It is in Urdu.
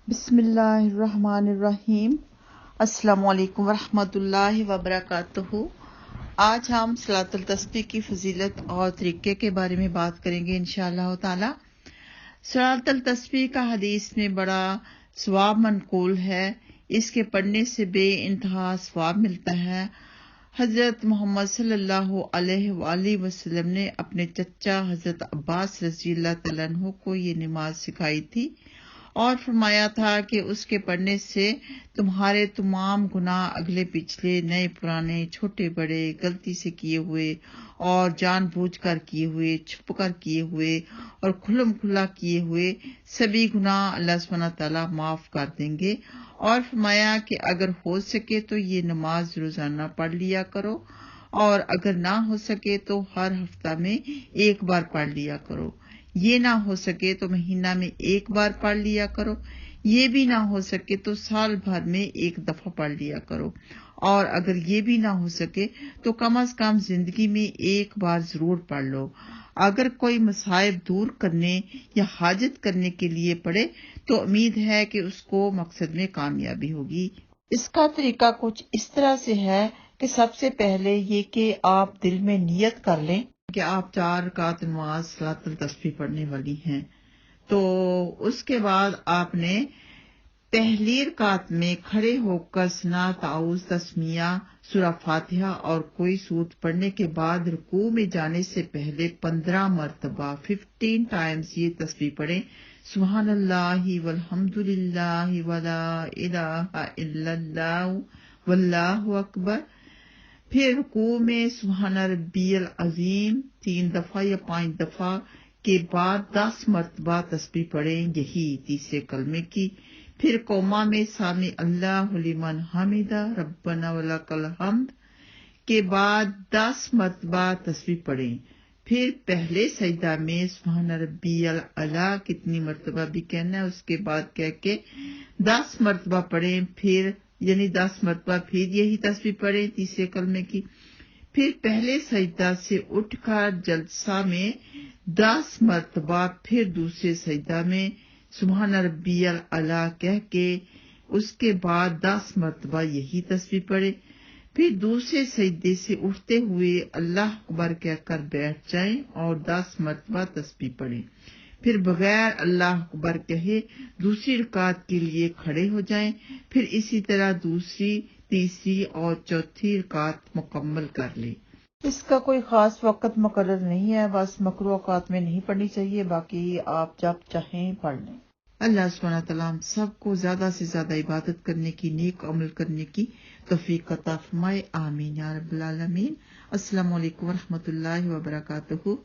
بسم اللہ الرحمن الرحیم۔ السلام علیکم ورحمۃ اللہ وبرکاتہ۔ آج ہم صلاۃ التسبیح کی فضیلت اور طریقے کے بارے میں بات کریں گے انشاءاللہ تعالی۔ صلاۃ التسبیح کا حدیث میں بڑا ثواب منقول ہے، اس کے پڑھنے سے بے انتہا ثواب ملتا ہے۔ حضرت محمد صلی اللہ علیہ وآلہ وسلم نے اپنے چچا حضرت عباس رضی اللہ تعالیٰ عنہ کو یہ نماز سکھائی تھی اور فرمایا تھا کہ اس کے پڑھنے سے تمہارے تمام گناہ اگلے پچھلے، نئے پرانے، چھوٹے بڑے، غلطی سے کیے ہوئے اور جان بوجھ کر کیے ہوئے، چھپ کر کیے ہوئے اور کھلم کھلا کیے ہوئے سبھی گناہ اللہ سبحانہ تعالیٰ معاف کر دیں گے، اور فرمایا کہ اگر ہو سکے تو یہ نماز روزانہ پڑھ لیا کرو، اور اگر نہ ہو سکے تو ہر ہفتہ میں ایک بار پڑھ لیا کرو، یہ نہ ہو سکے تو مہینہ میں ایک بار پڑھ لیا کرو، یہ بھی نہ ہو سکے تو سال بھر میں ایک دفعہ پڑھ لیا کرو، اور اگر یہ بھی نہ ہو سکے تو کم از کم زندگی میں ایک بار ضرور پڑھ لو۔ اگر کوئی مصائب دور کرنے یا حاجت کرنے کے لیے پڑھے تو امید ہے کہ اس کو مقصد میں کامیابی ہوگی۔ اس کا طریقہ کچھ اس طرح سے ہے کہ سب سے پہلے یہ کہ آپ دل میں نیت کر لیں کہ آپ 4 رکعت نماز صلاۃ التسبیح پڑھنے والی ہیں، تو اس کے بعد آپ نے پہلی رکعت میں کھڑے ہو کر ثنا، تعوذ، تسمیہ، سورہ فاتحہ اور کوئی سورت پڑھنے کے بعد رکوع میں جانے سے پہلے 15 مرتبہ 15 ٹائمز یہ تسبیح پڑھیں، سبحان اللہ والحمد للہ ولا الہ الا اللہ واللہ اکبر۔ پھر رکوع میں سبحان ربی العظیم 3 دفعہ یا 5 دفعہ کے بعد 10 مرتبہ تسبیح پڑھیں، یہی تیسرے کلمے کی۔ پھر قوما میں سامی اللہ لمن حمدہ ربنا ولک الحمد کے بعد 10 مرتبہ تسبیح پڑھیں۔ پھر پہلے سجدہ میں سبحان ربی الاعلیٰ کتنی مرتبہ بھی کہنا ہے، اس کے بعد کہہ کے 10 مرتبہ پڑھیں، پھر یعنی 10 مرتبہ پھر یہی تسبیح پڑھیں تیسرے کلمے کی۔ پھر پہلے سجدہ سے اٹھ کر جلسہ میں 10 مرتبہ، پھر دوسرے سجدہ میں سبحان ربی الاعلیٰ کہہ کے اس کے بعد 10 مرتبہ یہی تسبیح پڑھیں۔ پھر دوسرے سجدے سے اٹھتے ہوئے اللہ اکبر کہہ کر بیٹھ جائیں اور 10 مرتبہ تسبیح پڑھیں۔ پھر بغیر اللہ اکبر کہے دوسری رکعت کے لیے کھڑے ہو جائیں، پھر اسی طرح دوسری، تیسری اور چوتھی رکعت مکمل کر لیں۔ اس کا کوئی خاص وقت مقرر نہیں ہے، بس مکروہ اوقات میں نہیں پڑھنی چاہیے، باقی آپ جب چاہیں پڑھ لیں۔ اللہ سبحانہ تعالیٰ ہم سب کو زیادہ سے زیادہ عبادت کرنے کی، نیک عمل کرنے کی توفیق عطا فرمائے، آمین یا رب العالمین۔ السلام علیکم ورحمۃ اللہ وبرکاتہ۔